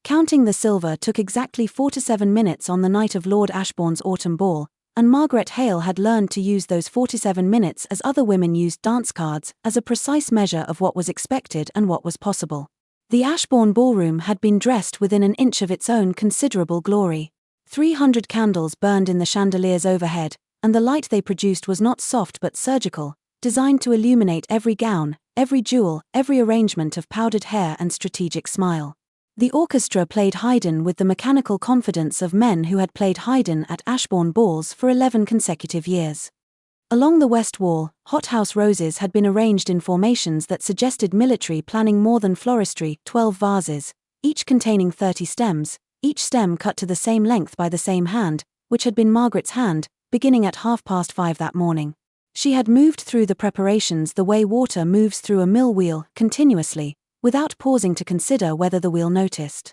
Counting the silver took exactly 47 minutes on the night of Lord Ashbourne's autumn ball, and Margaret Hale had learned to use those 47 minutes as other women used dance cards, as a precise measure of what was expected and what was possible. The Ashbourne ballroom had been dressed within an inch of its own considerable glory. 300 candles burned in the chandeliers overhead, and the light they produced was not soft but surgical, designed to illuminate every gown, every jewel, every arrangement of powdered hair and strategic smile. The orchestra played Haydn with the mechanical confidence of men who had played Haydn at Ashbourne balls for 11 consecutive years. Along the west wall, hothouse roses had been arranged in formations that suggested military planning more than floristry. 12 vases, each containing 30 stems, each stem cut to the same length by the same hand, which had been Margaret's hand, beginning at 5:30 that morning. She had moved through the preparations the way water moves through a mill wheel, continuously, without pausing to consider whether the wheel noticed.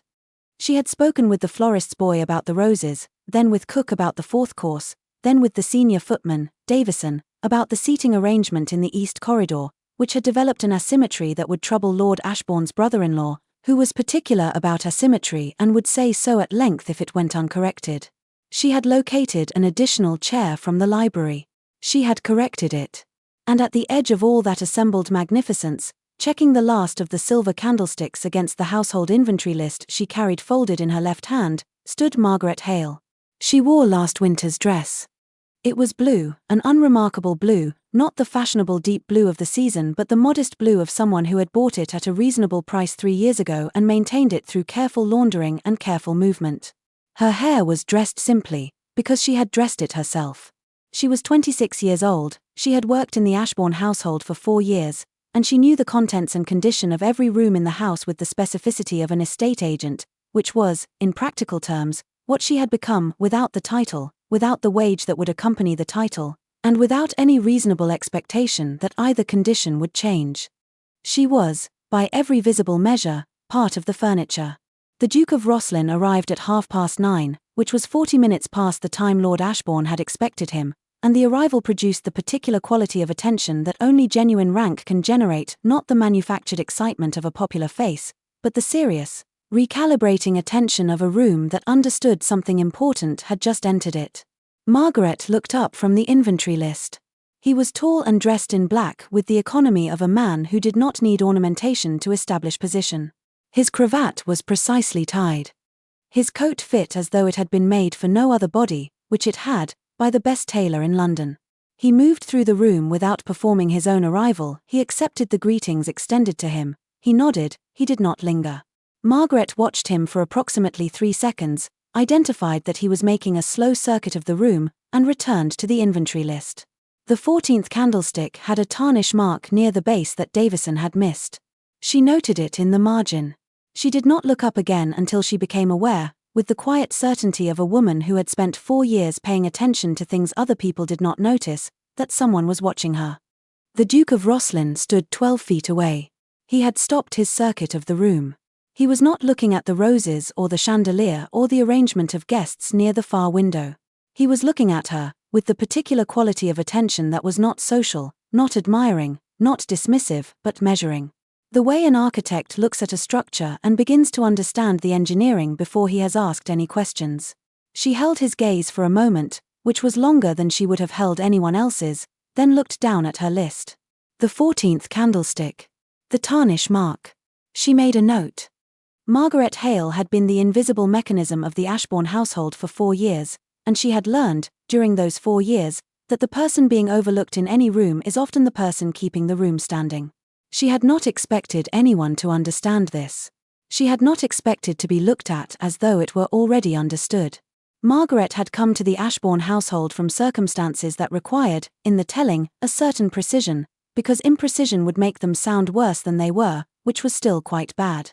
She had spoken with the florist's boy about the roses, then with Cook about the fourth course, then with the senior footman, Davison, about the seating arrangement in the east corridor, which had developed an asymmetry that would trouble Lord Ashbourne's brother-in-law, who was particular about asymmetry and would say so at length if it went uncorrected. She had located an additional chair from the library. She had corrected it. And at the edge of all that assembled magnificence, checking the last of the silver candlesticks against the household inventory list she carried folded in her left hand, stood Margaret Hale. She wore last winter's dress. It was blue, an unremarkable blue, not the fashionable deep blue of the season but the modest blue of someone who had bought it at a reasonable price 3 years ago and maintained it through careful laundering and careful movement. Her hair was dressed simply, because she had dressed it herself. She was 26 years old, she had worked in the Ashbourne household for 4 years, and she knew the contents and condition of every room in the house with the specificity of an estate agent, which was, in practical terms, what she had become without the title, without the wage that would accompany the title, and without any reasonable expectation that either condition would change. She was, by every visible measure, part of the furniture. The Duke of Roslin arrived at 9:30, which was 40 minutes past the time Lord Ashbourne had expected him, and the arrival produced the particular quality of attention that only genuine rank can generate, not the manufactured excitement of a popular face, but the serious, recalibrating attention of a room that understood something important had just entered it. Margaret looked up from the inventory list. He was tall and dressed in black with the economy of a man who did not need ornamentation to establish position. His cravat was precisely tied. His coat fit as though it had been made for no other body, which it had, by the best tailor in London. He moved through the room without performing his own arrival, he accepted the greetings extended to him, he nodded, he did not linger. Margaret watched him for approximately 3 seconds, identified that he was making a slow circuit of the room, and returned to the inventory list. The 14th candlestick had a tarnish mark near the base that Davison had missed. She noted it in the margin. She did not look up again until she became aware, with the quiet certainty of a woman who had spent 4 years paying attention to things other people did not notice, that someone was watching her. The Duke of Roslin stood 12 feet away. He had stopped his circuit of the room. He was not looking at the roses or the chandelier or the arrangement of guests near the far window. He was looking at her, with the particular quality of attention that was not social, not admiring, not dismissive, but measuring. The way an architect looks at a structure and begins to understand the engineering before he has asked any questions. She held his gaze for a moment, which was longer than she would have held anyone else's, then looked down at her list. The 14th candlestick. The tarnish mark. She made a note. Margaret Hale had been the invisible mechanism of the Ashbourne household for 4 years, and she had learned, during those 4 years, that the person being overlooked in any room is often the person keeping the room standing. She had not expected anyone to understand this. She had not expected to be looked at as though it were already understood. Margaret had come to the Ashbourne household from circumstances that required, in the telling, a certain precision, because imprecision would make them sound worse than they were, which was still quite bad.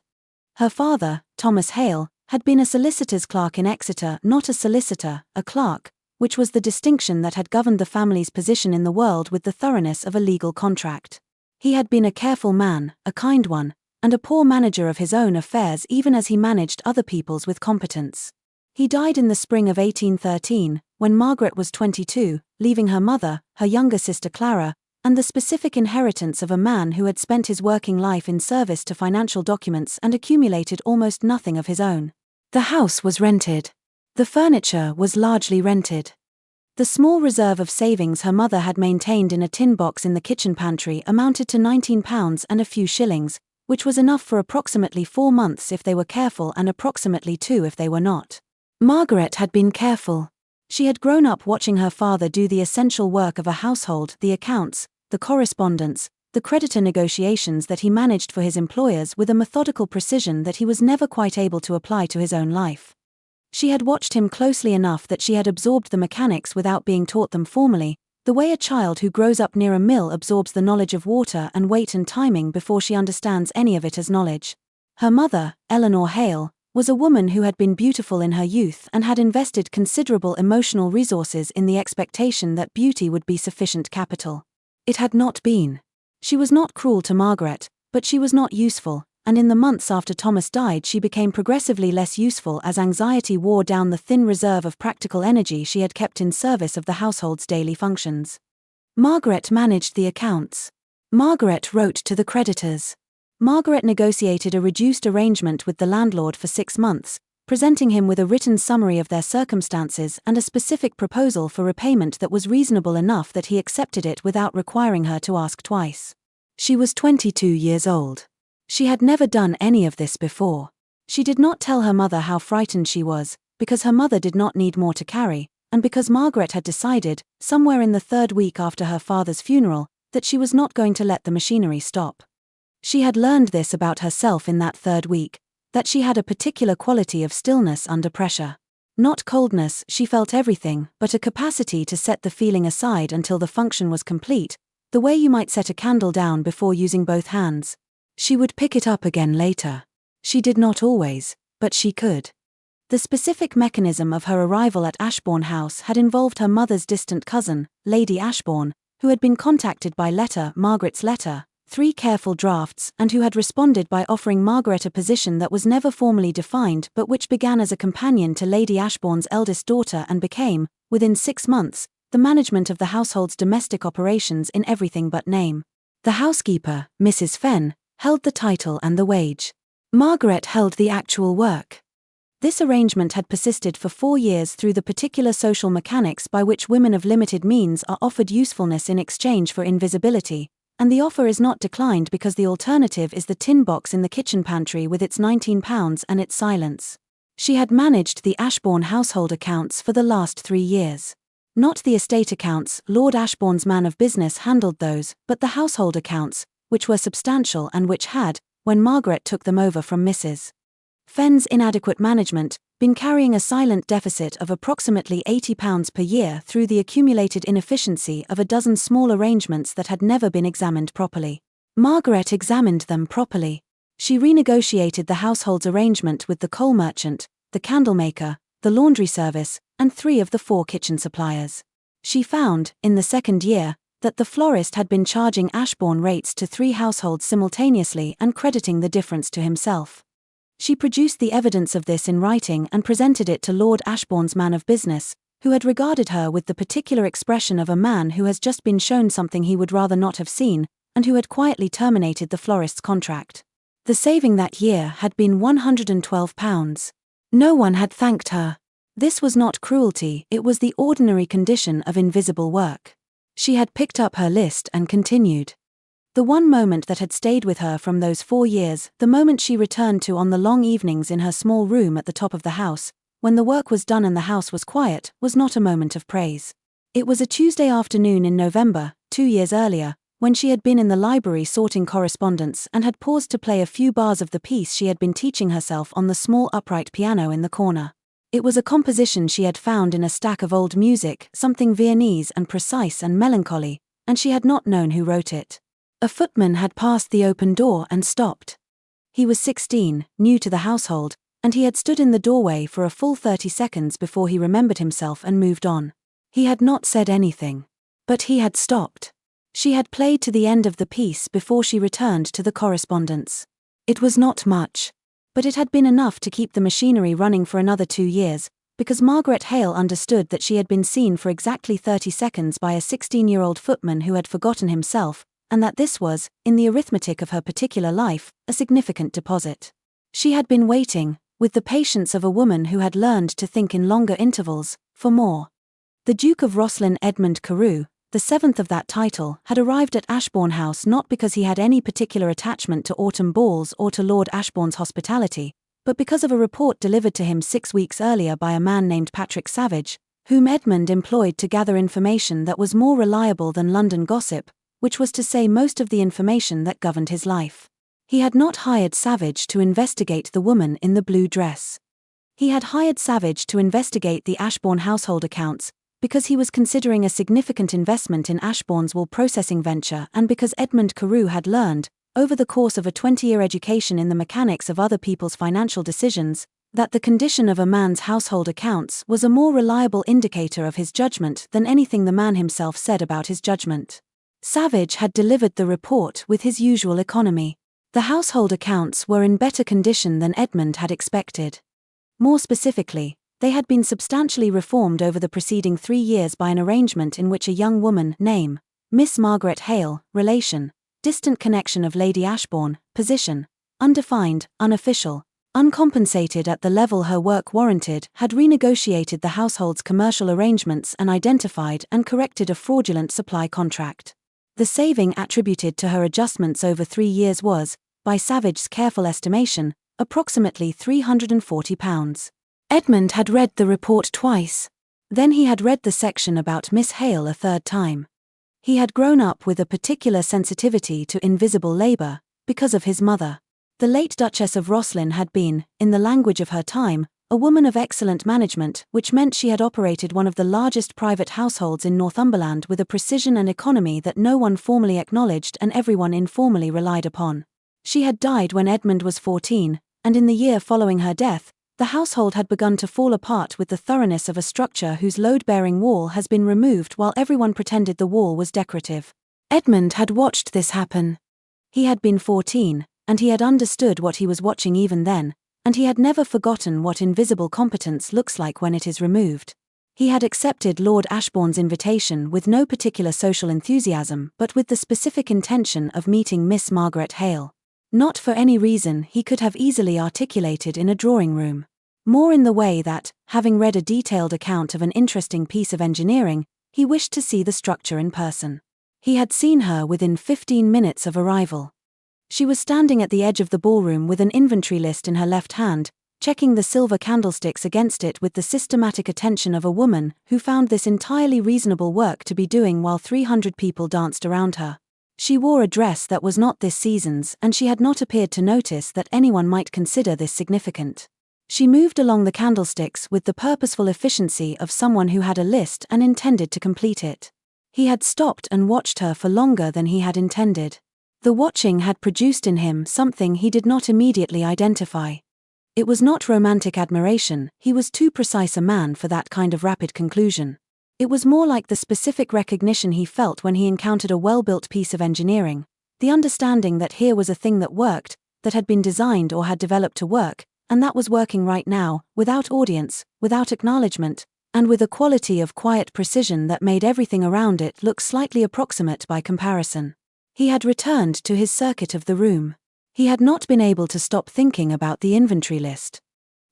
Her father, Thomas Hale, had been a solicitor's clerk in Exeter, not a solicitor, a clerk, which was the distinction that had governed the family's position in the world with the thoroughness of a legal contract. He had been a careful man, a kind one, and a poor manager of his own affairs even as he managed other people's with competence. He died in the spring of 1813, when Margaret was 22, leaving her mother, her younger sister Clara, and the specific inheritance of a man who had spent his working life in service to financial documents and accumulated almost nothing of his own. The house was rented. The furniture was largely rented. The small reserve of savings her mother had maintained in a tin box in the kitchen pantry amounted to £19 and a few shillings, which was enough for approximately 4 months if they were careful and approximately 2 if they were not. Margaret had been careful. She had grown up watching her father do the essential work of a household, the accounts, the correspondence, the creditor negotiations that he managed for his employers with a methodical precision that he was never quite able to apply to his own life. She had watched him closely enough that she had absorbed the mechanics without being taught them formally, the way a child who grows up near a mill absorbs the knowledge of water and weight and timing before she understands any of it as knowledge. Her mother, Eleanor Hale, was a woman who had been beautiful in her youth and had invested considerable emotional resources in the expectation that beauty would be sufficient capital. It had not been. She was not cruel to Margaret, but she was not useful, and in the months after Thomas died she became progressively less useful as anxiety wore down the thin reserve of practical energy she had kept in service of the household's daily functions. Margaret managed the accounts. Margaret wrote to the creditors. Margaret negotiated a reduced arrangement with the landlord for 6 months, presenting him with a written summary of their circumstances and a specific proposal for repayment that was reasonable enough that he accepted it without requiring her to ask twice. She was 22 years old. She had never done any of this before. She did not tell her mother how frightened she was, because her mother did not need more to carry, and because Margaret had decided, somewhere in the 3rd week after her father's funeral, that she was not going to let the machinery stop. She had learned this about herself in that 3rd week, that she had a particular quality of stillness under pressure. Not coldness, she felt everything, but a capacity to set the feeling aside until the function was complete, the way you might set a candle down before using both hands. She would pick it up again later. She did not always, but she could. The specific mechanism of her arrival at Ashbourne House had involved her mother's distant cousin, Lady Ashbourne, who had been contacted by letter, Margaret's letter, 3 careful drafts, and who had responded by offering Margaret a position that was never formally defined but which began as a companion to Lady Ashbourne's eldest daughter and became, within 6 months, the management of the household's domestic operations in everything but name. The housekeeper, Mrs. Fenn, held the title and the wage. Margaret held the actual work. This arrangement had persisted for 4 years through the particular social mechanics by which women of limited means are offered usefulness in exchange for invisibility, and the offer is not declined because the alternative is the tin box in the kitchen pantry with its £19 and its silence. She had managed the Ashbourne household accounts for the last 3 years. Not the estate accounts, Lord Ashbourne's man of business handled those, but the household accounts, which were substantial and which had, when Margaret took them over from Mrs. Fenn's inadequate management, been carrying a silent deficit of approximately £80 per year through the accumulated inefficiency of a dozen small arrangements that had never been examined properly. Margaret examined them properly. She renegotiated the household's arrangement with the coal merchant, the candlemaker, the laundry service, and 3 of the 4 kitchen suppliers. She found, in the 2nd year, that the florist had been charging Ashbourne rates to 3 households simultaneously and crediting the difference to himself. She produced the evidence of this in writing and presented it to Lord Ashbourne's man of business, who had regarded her with the particular expression of a man who has just been shown something he would rather not have seen, and who had quietly terminated the florist's contract. The saving that year had been £112. No one had thanked her. This was not cruelty, it was the ordinary condition of invisible work. She had picked up her list and continued. The one moment that had stayed with her from those 4 years, the moment she returned to on the long evenings in her small room at the top of the house, when the work was done and the house was quiet, was not a moment of praise. It was a Tuesday afternoon in November, 2 years earlier, when she had been in the library sorting correspondence and had paused to play a few bars of the piece she had been teaching herself on the small upright piano in the corner. It was a composition she had found in a stack of old music, something Viennese and precise and melancholy, and she had not known who wrote it. A footman had passed the open door and stopped. He was 16, new to the household, and he had stood in the doorway for a full 30 seconds before he remembered himself and moved on. He had not said anything. But he had stopped. She had played to the end of the piece before she returned to the correspondence. It was not much, but it had been enough to keep the machinery running for another 2 years, because Margaret Hale understood that she had been seen for exactly 30 seconds by a 16-year-old footman who had forgotten himself, and that this was, in the arithmetic of her particular life, a significant deposit. She had been waiting, with the patience of a woman who had learned to think in longer intervals, for more. The Duke of Rosslyn Edmund Carew, the seventh of that title, had arrived at Ashbourne House not because he had any particular attachment to autumn balls or to Lord Ashbourne's hospitality, but because of a report delivered to him 6 weeks earlier by a man named Patrick Savage, whom Edmund employed to gather information that was more reliable than London gossip, which was to say most of the information that governed his life. He had not hired Savage to investigate the woman in the blue dress. He had hired Savage to investigate the Ashbourne household accounts, because he was considering a significant investment in Ashbourne's wool processing venture and because Edmund Carew had learned, over the course of a 20-year education in the mechanics of other people's financial decisions, that the condition of a man's household accounts was a more reliable indicator of his judgment than anything the man himself said about his judgment. Savage had delivered the report with his usual economy. The household accounts were in better condition than Edmund had expected. More specifically, they had been substantially reformed over the preceding 3 years by an arrangement in which a young woman, name, Miss Margaret Hale, relation, distant connection of Lady Ashbourne, position, undefined, unofficial, uncompensated at the level her work warranted, had renegotiated the household's commercial arrangements and identified and corrected a fraudulent supply contract. The saving attributed to her adjustments over 3 years was, by Savage's careful estimation, approximately £340. Edmund had read the report twice. Then he had read the section about Miss Hale a third time. He had grown up with a particular sensitivity to invisible labour, because of his mother. The late Duchess of Rosslyn had been, in the language of her time, a woman of excellent management, which meant she had operated one of the largest private households in Northumberland with a precision and economy that no one formally acknowledged and everyone informally relied upon. She had died when Edmund was 14, and in the year following her death, the household had begun to fall apart with the thoroughness of a structure whose load-bearing wall has been removed while everyone pretended the wall was decorative. Edmund had watched this happen. He had been 14, and he had understood what he was watching even then, and he had never forgotten what invisible competence looks like when it is removed. He had accepted Lord Ashbourne's invitation with no particular social enthusiasm but with the specific intention of meeting Miss Margaret Hale. Not for any reason he could have easily articulated in a drawing room. More in the way that, having read a detailed account of an interesting piece of engineering, he wished to see the structure in person. He had seen her within 15 minutes of arrival. She was standing at the edge of the ballroom with an inventory list in her left hand, checking the silver candlesticks against it with the systematic attention of a woman who found this entirely reasonable work to be doing while 300 people danced around her. She wore a dress that was not this season's, and she had not appeared to notice that anyone might consider this significant. She moved along the candlesticks with the purposeful efficiency of someone who had a list and intended to complete it. He had stopped and watched her for longer than he had intended. The watching had produced in him something he did not immediately identify. It was not romantic admiration, he was too precise a man for that kind of rapid conclusion. It was more like the specific recognition he felt when he encountered a well-built piece of engineering, the understanding that here was a thing that worked, that had been designed or had developed to work, and that was working right now, without audience, without acknowledgement, and with a quality of quiet precision that made everything around it look slightly approximate by comparison. He had returned to his circuit of the room. He had not been able to stop thinking about the inventory list.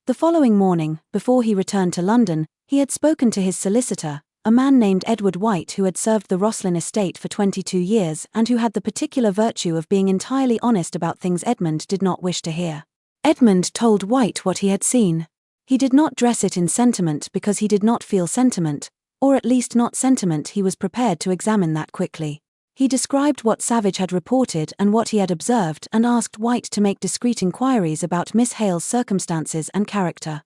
The following morning, before he returned to London, he had spoken to his solicitor, a man named Edward White who had served the Rosslyn estate for 22 years and who had the particular virtue of being entirely honest about things Edmund did not wish to hear. Edmund told White what he had seen. He did not dress it in sentiment because he did not feel sentiment, or at least not sentiment he was prepared to examine that quickly. He described what Savage had reported and what he had observed and asked White to make discreet inquiries about Miss Hale's circumstances and character.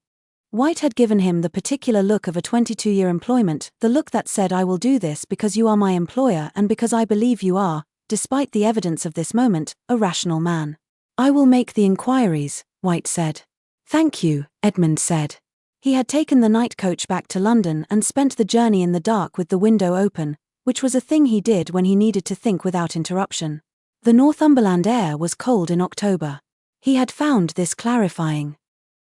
White had given him the particular look of a 22-year employment, the look that said, "I will do this because you are my employer and because I believe you are, despite the evidence of this moment, a rational man." "I will make the inquiries," White said. "Thank you," Edmund said. He had taken the night coach back to London and spent the journey in the dark with the window open, which was a thing he did when he needed to think without interruption. The Northumberland air was cold in October. He had found this clarifying.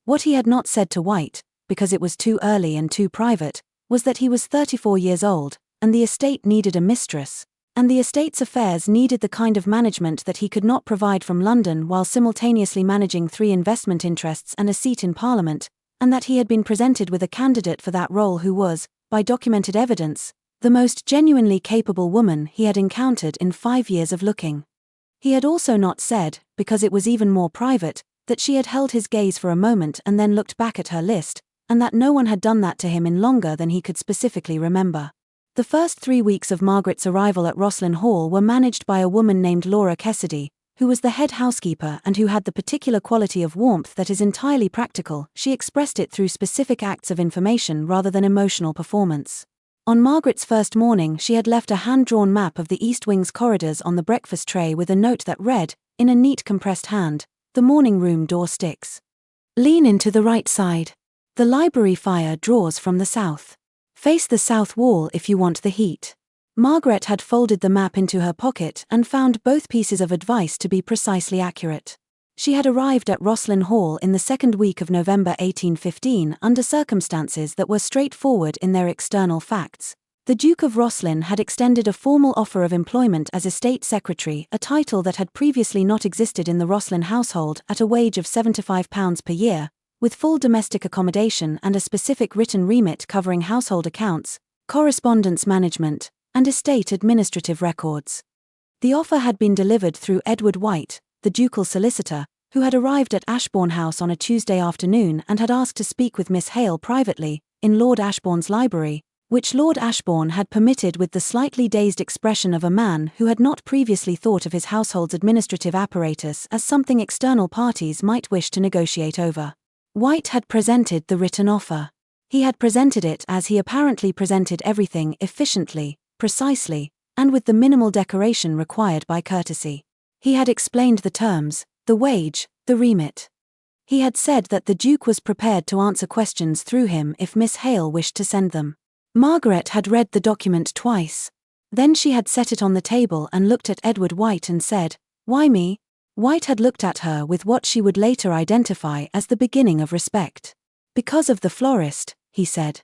What he had not said to White, because it was too early and too private, was that he was 34 years old, and the estate needed a mistress, and the estate's affairs needed the kind of management that he could not provide from London while simultaneously managing 3 investment interests and a seat in Parliament, and that he had been presented with a candidate for that role who was, by documented evidence, the most genuinely capable woman he had encountered in 5 years of looking. He had also not said, because it was even more private, that she had held his gaze for a moment and then looked back at her list, and that no one had done that to him in longer than he could specifically remember. The first 3 weeks of Margaret's arrival at Rosslyn Hall were managed by a woman named Laura Kessedy, who was the head housekeeper and who had the particular quality of warmth that is entirely practical. She expressed it through specific acts of information rather than emotional performance. On Margaret's first morning, she had left a hand-drawn map of the East Wing's corridors on the breakfast tray with a note that read, in a neat compressed hand, "The morning room door sticks. Lean into the right side. The library fire draws from the south. Face the south wall if you want the heat." Margaret had folded the map into her pocket and found both pieces of advice to be precisely accurate. She had arrived at Rosslyn Hall in the second week of November 1815 under circumstances that were straightforward in their external facts. The Duke of Rosslyn had extended a formal offer of employment as estate secretary, a title that had previously not existed in the Rosslyn household, at a wage of £75 per year, with full domestic accommodation and a specific written remit covering household accounts, correspondence management, and estate administrative records. The offer had been delivered through Edward White, the ducal solicitor, who had arrived at Ashbourne House on a Tuesday afternoon and had asked to speak with Miss Hale privately, in Lord Ashbourne's library, which Lord Ashbourne had permitted with the slightly dazed expression of a man who had not previously thought of his household's administrative apparatus as something external parties might wish to negotiate over. White had presented the written offer. He had presented it as he apparently presented everything: efficiently, precisely, and with the minimal decoration required by courtesy. He had explained the terms, the wage, the remit. He had said that the Duke was prepared to answer questions through him if Miss Hale wished to send them. Margaret had read the document twice. Then she had set it on the table and looked at Edward White and said, "Why me?" White had looked at her with what she would later identify as the beginning of respect. "Because of the florist," he said.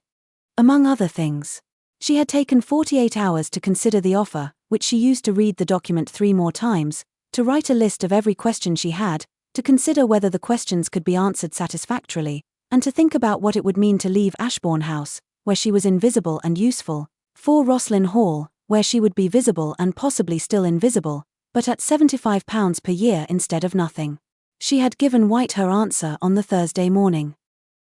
Among other things. She had taken 48 hours to consider the offer, which she used to read the document 3 more times, to write a list of every question she had, to consider whether the questions could be answered satisfactorily, and to think about what it would mean to leave Ashbourne House, where she was invisible and useful, for Rosslyn Hall, where she would be visible and possibly still invisible, but at £75 per year instead of nothing. She had given White her answer on the Thursday morning.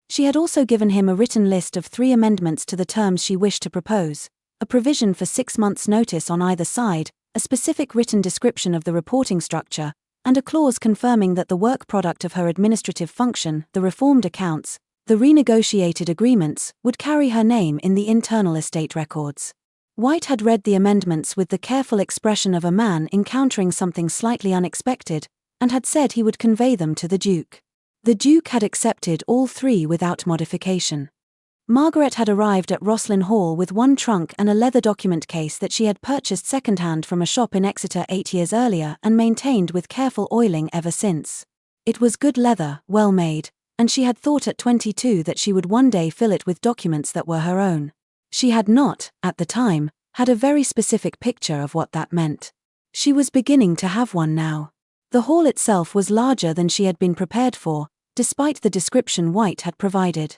She had also given him a written list of 3 amendments to the terms she wished to propose, a provision for 6 months' notice on either side, a specific written description of the reporting structure, and a clause confirming that the work product of her administrative function, the reformed accounts, the renegotiated agreements, would carry her name in the internal estate records. White had read the amendments with the careful expression of a man encountering something slightly unexpected, and had said he would convey them to the Duke. The Duke had accepted all 3 without modification. Margaret had arrived at Rosslyn Hall with 1 trunk and a leather document case that she had purchased second-hand from a shop in Exeter 8 years earlier and maintained with careful oiling ever since. It was good leather, well made, and she had thought at 22 that she would one day fill it with documents that were her own. She had not, at the time, had a very specific picture of what that meant. She was beginning to have one now. The hall itself was larger than she had been prepared for, despite the description White had provided.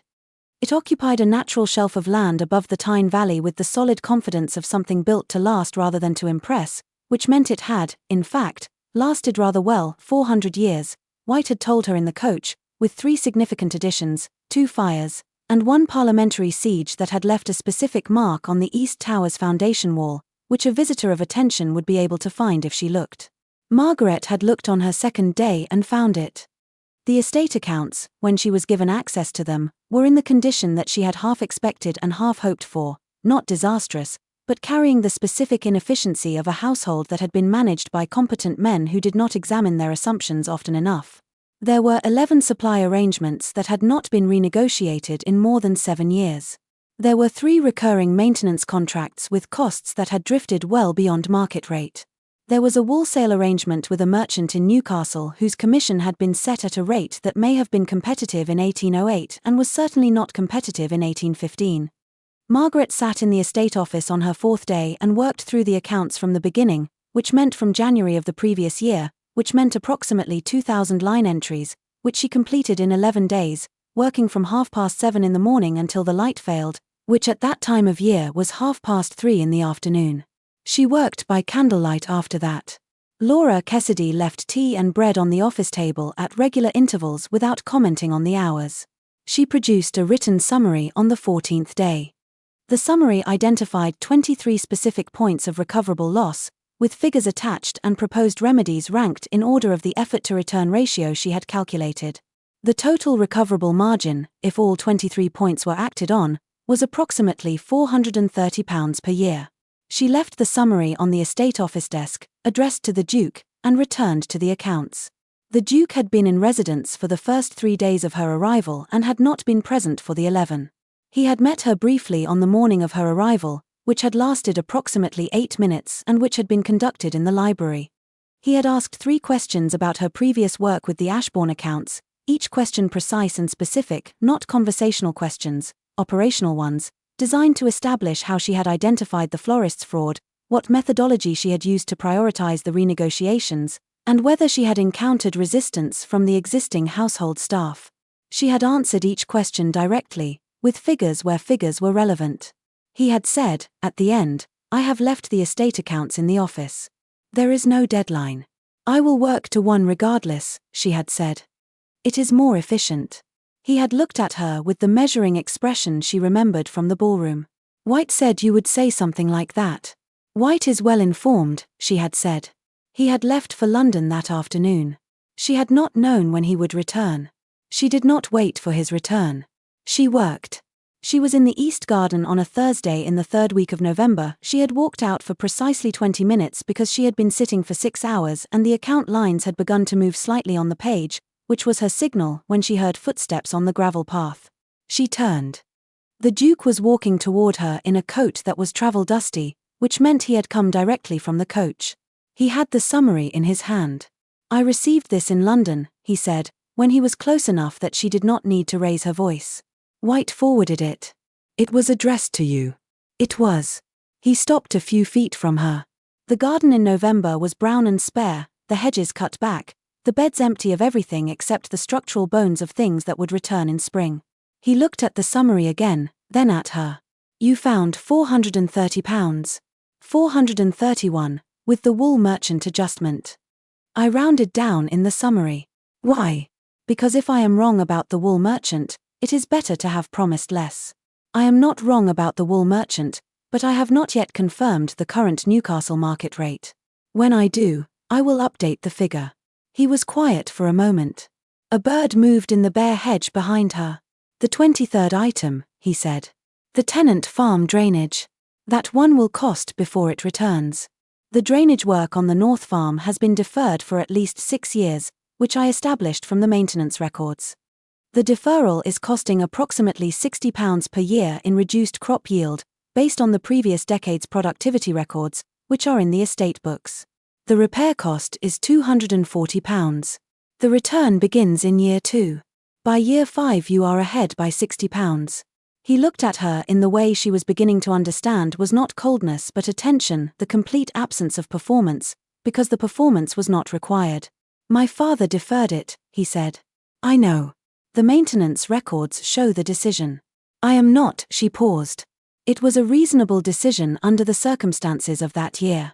It occupied a natural shelf of land above the Tyne Valley with the solid confidence of something built to last rather than to impress, which meant it had, in fact, lasted rather well, 400 years, White had told her in the coach, with 3 significant additions, 2 fires, and 1 parliamentary siege that had left a specific mark on the East Tower's foundation wall, which a visitor of attention would be able to find if she looked. Margaret had looked on her second day and found it. The estate accounts, when she was given access to them, were in the condition that she had half expected and half hoped for, not disastrous, but carrying the specific inefficiency of a household that had been managed by competent men who did not examine their assumptions often enough. There were 11 supply arrangements that had not been renegotiated in more than 7 years. There were 3 recurring maintenance contracts with costs that had drifted well beyond market rate. There was a wholesale arrangement with a merchant in Newcastle whose commission had been set at a rate that may have been competitive in 1808 and was certainly not competitive in 1815. Margaret sat in the estate office on her fourth day and worked through the accounts from the beginning, which meant from January of the previous year, which meant approximately 2,000 line entries, which she completed in 11 days, working from 7:30 in the morning until the light failed, which at that time of year was 3:30 in the afternoon. She worked by candlelight after that. Laura Cassidy left tea and bread on the office table at regular intervals without commenting on the hours. She produced a written summary on the 14th day. The summary identified 23 specific points of recoverable loss, with figures attached and proposed remedies ranked in order of the effort-to-return ratio she had calculated. The total recoverable margin, if all 23 points were acted on, was approximately £430 per year. She left the summary on the estate office desk, addressed to the Duke, and returned to the accounts. The Duke had been in residence for the first 3 days of her arrival and had not been present for the 11. He had met her briefly on the morning of her arrival, which had lasted approximately 8 minutes and which had been conducted in the library. He had asked 3 questions about her previous work with the Ashbourne accounts, each question precise and specific, not conversational questions, operational ones, designed to establish how she had identified the florist's fraud, what methodology she had used to prioritize the renegotiations, and whether she had encountered resistance from the existing household staff. She had answered each question directly, with figures where figures were relevant. He had said, at the end, "I have left the estate accounts in the office. There is no deadline. I will work to one regardless," she had said. "It is more efficient." He had looked at her with the measuring expression she remembered from the ballroom. "White said you would say something like that." "White is well informed," she had said. He had left for London that afternoon. She had not known when he would return. She did not wait for his return. She worked. She was in the East Garden on a Thursday in the 3rd week of November. She had walked out for precisely 20 minutes because she had been sitting for 6 hours and the account lines had begun to move slightly on the page, which was her signal when she heard footsteps on the gravel path. She turned. The Duke was walking toward her in a coat that was travel-dusty, which meant he had come directly from the coach. He had the summary in his hand. "I received this in London," he said, when he was close enough that she did not need to raise her voice. "White forwarded it. It was addressed to you." It was. He stopped a few feet from her. The garden in November was brown and spare, the hedges cut back, the beds empty of everything except the structural bones of things that would return in spring. He looked at the summary again, then at her. "You found £430. 431, with the wool merchant adjustment." I rounded down in the summary. "Why?" "Because if I am wrong about the wool merchant, it is better to have promised less. I am not wrong about the wool merchant, but I have not yet confirmed the current Newcastle market rate. When I do, I will update the figure." He was quiet for a moment. A bird moved in the bare hedge behind her. "The 23rd item," he said. "The tenant farm drainage. That one will cost before it returns. The drainage work on the North Farm has been deferred for at least 6 years, which I established from the maintenance records. The deferral is costing approximately £60 per year in reduced crop yield, based on the previous decade's productivity records, which are in the estate books. The repair cost is £240. The return begins in year 2. By year 5 you are ahead by £60. He looked at her in the way she was beginning to understand was not coldness but attention, the complete absence of performance, because the performance was not required. "My father deferred it," he said. "I know. The maintenance records show the decision." "I am not," she paused. "It was a reasonable decision under the circumstances of that year.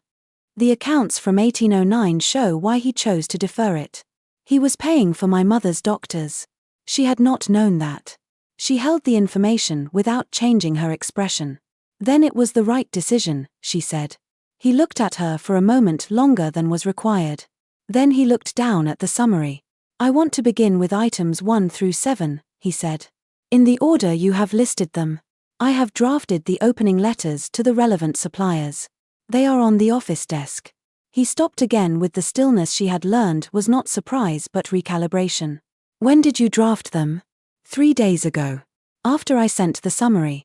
The accounts from 1809 show why he chose to defer it. He was paying for my mother's doctors." She had not known that. She held the information without changing her expression. "Then it was the right decision," she said. He looked at her for a moment longer than was required. Then he looked down at the summary. "I want to begin with items 1 through 7, he said. "In the order you have listed them. I have drafted the opening letters to the relevant suppliers. They are on the office desk." He stopped again with the stillness she had learned was not surprise but recalibration. "When did you draft them?" 3 days ago. After I sent the summary.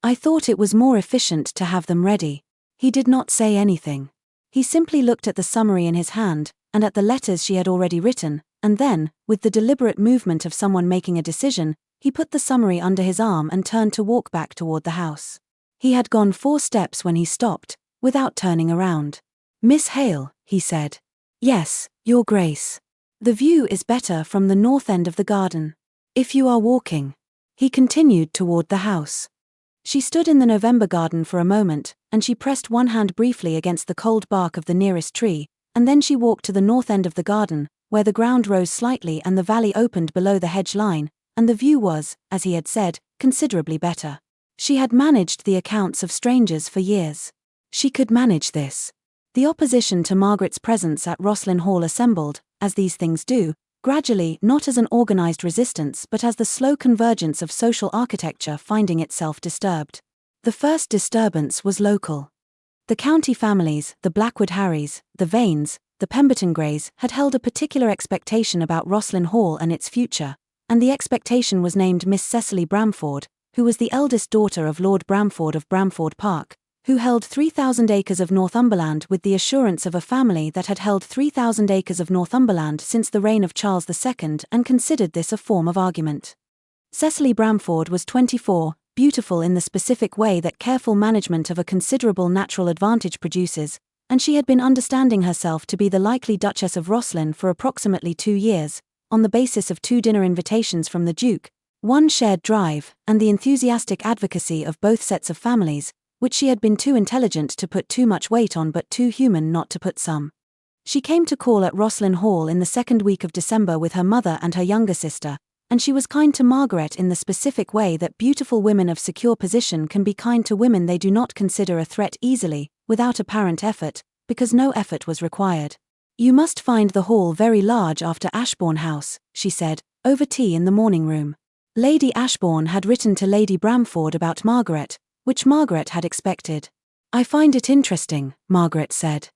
I thought it was more efficient to have them ready." He did not say anything. He simply looked at the summary in his hand, and at the letters she had already written, and then, with the deliberate movement of someone making a decision, he put the summary under his arm and turned to walk back toward the house. He had gone 4 steps when he stopped, without turning around. "Miss Hale," he said. "Yes, Your Grace. The view is better from the north end of the garden. If you are walking." He continued toward the house. She stood in the November garden for a moment, and she pressed one hand briefly against the cold bark of the nearest tree, and then she walked to the north end of the garden, where the ground rose slightly and the valley opened below the hedge line, and the view was, as he had said, considerably better. She had managed the accounts of strangers for years. She could manage this. The opposition to Margaret's presence at Rosslyn Hall assembled, as these things do, gradually, not as an organized resistance but as the slow convergence of social architecture finding itself disturbed. The first disturbance was local. The county families, the Blackwood Harrys, the Vanes, the Pemberton Greys, had held a particular expectation about Rosslyn Hall and its future, and the expectation was named Miss Cecily Bramford, who was the eldest daughter of Lord Bramford of Bramford Park, who held 3,000 acres of Northumberland with the assurance of a family that had held 3,000 acres of Northumberland since the reign of Charles II and considered this a form of argument. Cecily Bramford was 24, beautiful in the specific way that careful management of a considerable natural advantage produces, and she had been understanding herself to be the likely Duchess of Rosslyn for approximately 2 years, on the basis of 2 dinner invitations from the Duke, 1 shared drive, and the enthusiastic advocacy of both sets of families, which she had been too intelligent to put too much weight on but too human not to put some. She came to call at Rosslyn Hall in the 2nd week of December with her mother and her younger sister, and she was kind to Margaret in the specific way that beautiful women of secure position can be kind to women they do not consider a threat easily, without apparent effort, because no effort was required. "You must find the hall very large after Ashbourne House," she said, over tea in the morning room. Lady Ashbourne had written to Lady Bramford about Margaret, which Margaret had expected. "I find it interesting," Margaret said.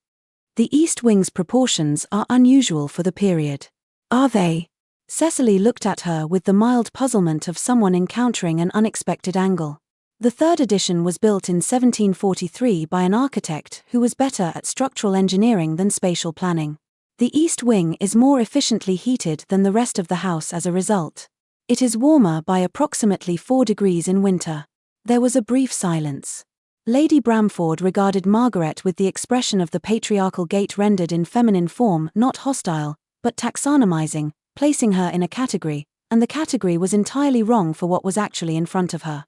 "The East Wing's proportions are unusual for the period." "Are they?" Cecily looked at her with the mild puzzlement of someone encountering an unexpected angle. The 3rd edition was built in 1743 by an architect who was better at structural engineering than spatial planning. The East Wing is more efficiently heated than the rest of the house as a result. It is warmer by approximately 4 degrees in winter. There was a brief silence. Lady Bramford regarded Margaret with the expression of the patriarchal gait rendered in feminine form, not hostile, but taxonomizing, placing her in a category, and the category was entirely wrong for what was actually in front of her.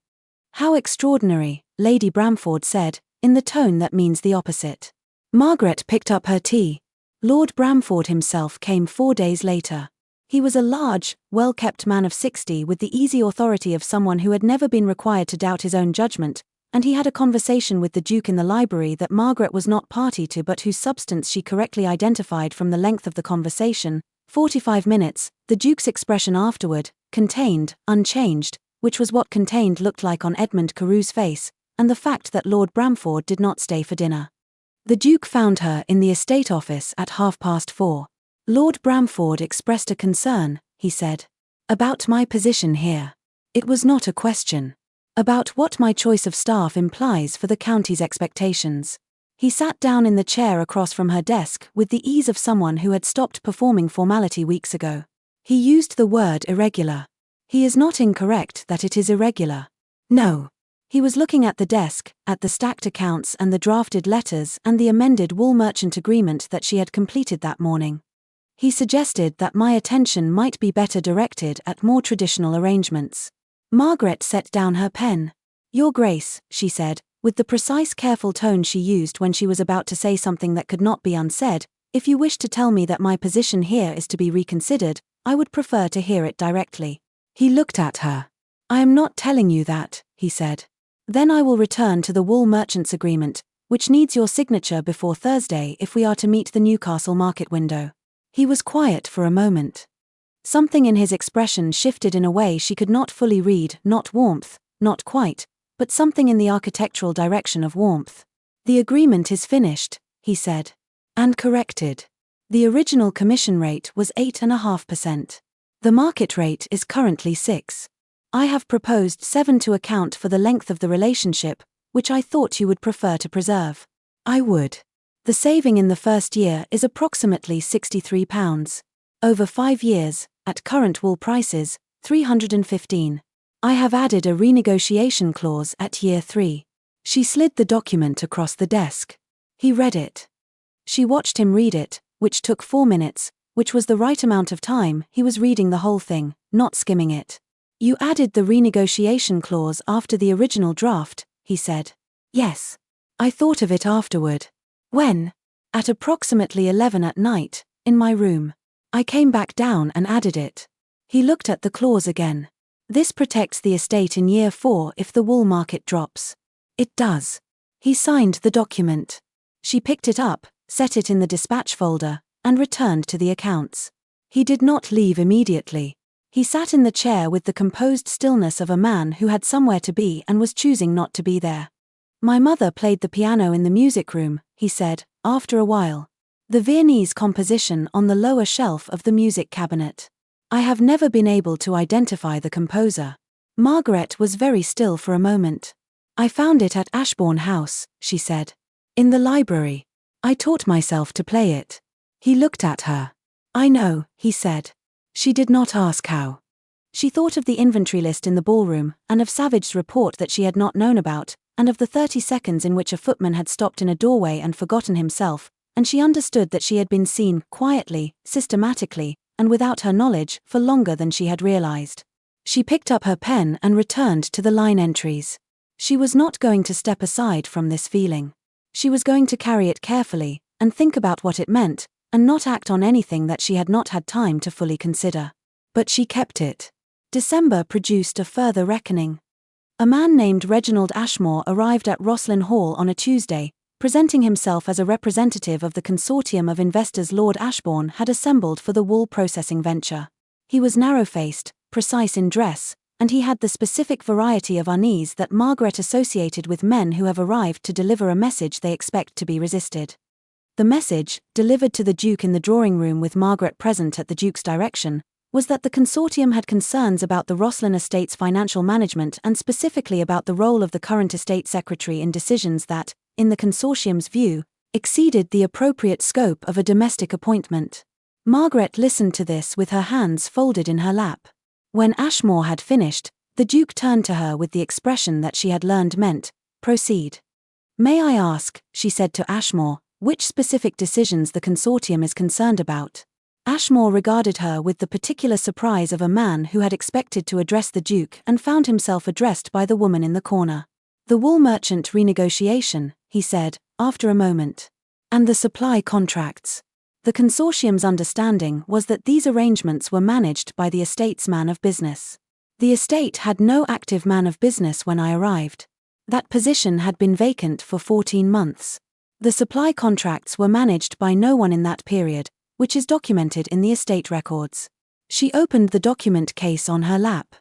"How extraordinary," Lady Bramford said, in the tone that means the opposite. Margaret picked up her tea. Lord Bramford himself came 4 days later. He was a large, well-kept man of 60 with the easy authority of someone who had never been required to doubt his own judgment, and he had a conversation with the Duke in the library that Margaret was not party to but whose substance she correctly identified from the length of the conversation, 45 minutes, the Duke's expression afterward, contained, unchanged, which was what contained looked like on Edmund Carew's face, and the fact that Lord Bramford did not stay for dinner. The Duke found her in the estate office at 4:30. "Lord Bramford expressed a concern," he said, "about my position here. It was not a question. About what my choice of staff implies for the county's expectations." He sat down in the chair across from her desk with the ease of someone who had stopped performing formality weeks ago. He used the word irregular. He is not incorrect that it is irregular. No. He was looking at the desk, at the stacked accounts and the drafted letters and the amended wool merchant agreement that she had completed that morning. He suggested that my attention might be better directed at more traditional arrangements. Margaret set down her pen. "Your Grace," she said, with the precise careful tone she used when she was about to say something that could not be unsaid, "if you wish to tell me that my position here is to be reconsidered, I would prefer to hear it directly." He looked at her. "I am not telling you that," he said. "Then I will return to the wool merchants agreement, which needs your signature before Thursday if we are to meet the Newcastle market window." He was quiet for a moment. Something in his expression shifted in a way she could not fully read, not warmth, not quite, but something in the architectural direction of warmth. "The agreement is finished," he said. "And corrected. The original commission rate was 8.5%. The market rate is currently 6. I have proposed 7 to account for the length of the relationship, which I thought you would prefer to preserve." "I would." The saving in the first year is approximately £63. Over 5 years, at current wool prices, £315. I have added a renegotiation clause at year 3. She slid the document across the desk. He read it. She watched him read it, which took 4 minutes, which was the right amount of time. He was reading the whole thing, not skimming it. You added the renegotiation clause after the original draft, he said. Yes. I thought of it afterward. When? At approximately 11 at night, in my room. I came back down and added it. He looked at the clause again. This protects the estate in year 4 if the wool market drops. It does. He signed the document. She picked it up, set it in the dispatch folder, and returned to the accounts. He did not leave immediately. He sat in the chair with the composed stillness of a man who had somewhere to be and was choosing not to be there. My mother played the piano in the music room, he said, after a while. The Viennese composition on the lower shelf of the music cabinet. I have never been able to identify the composer. Margaret was very still for a moment. I found it at Ashbourne House, she said. In the library. I taught myself to play it. He looked at her. I know, he said. She did not ask how. She thought of the inventory list in the ballroom, and of Savage's report that she had not known about, and of the 30 seconds in which a footman had stopped in a doorway and forgotten himself, and she understood that she had been seen, quietly, systematically, and without her knowledge, for longer than she had realized. She picked up her pen and returned to the line entries. She was not going to step aside from this feeling. She was going to carry it carefully, and think about what it meant, and not act on anything that she had not had time to fully consider. But she kept it. December produced a further reckoning. A man named Reginald Ashmore arrived at Roslyn Hall on a Tuesday, presenting himself as a representative of the consortium of investors Lord Ashbourne had assembled for the wool processing venture. He was narrow-faced, precise in dress, and he had the specific variety of unease that Margaret associated with men who have arrived to deliver a message they expect to be resisted. The message, delivered to the Duke in the drawing-room with Margaret present at the Duke's direction, was that the consortium had concerns about the Roslyn estate's financial management and specifically about the role of the current estate secretary in decisions that, in the consortium's view, exceeded the appropriate scope of a domestic appointment. Margaret listened to this with her hands folded in her lap. When Ashmore had finished, the Duke turned to her with the expression that she had learned meant, "Proceed." "May I ask," she said to Ashmore, "which specific decisions the consortium is concerned about?" Ashmore regarded her with the particular surprise of a man who had expected to address the Duke and found himself addressed by the woman in the corner. "The wool merchant renegotiation," he said, after a moment. "And the supply contracts." The consortium's understanding was that these arrangements were managed by the estate's man of business. The estate had no active man of business when I arrived. That position had been vacant for 14 months. The supply contracts were managed by no one in that period, which is documented in the estate records. She opened the document case on her lap.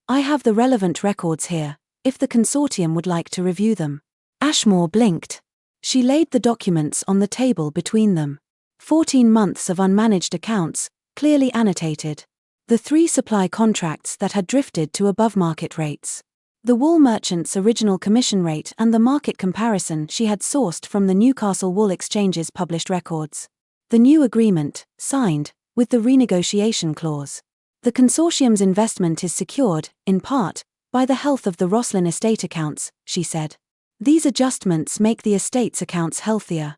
"I have the relevant records here, if the consortium would like to review them." Ashmore blinked. She laid the documents on the table between them. 14 months of unmanaged accounts, clearly annotated. The 3 supply contracts that had drifted to above market rates. The wool merchant's original commission rate and the market comparison she had sourced from the Newcastle Wool Exchange's published records. The new agreement, signed, with the renegotiation clause. The consortium's investment is secured, in part, by the health of the Roslyn estate accounts, she said. These adjustments make the estate's accounts healthier.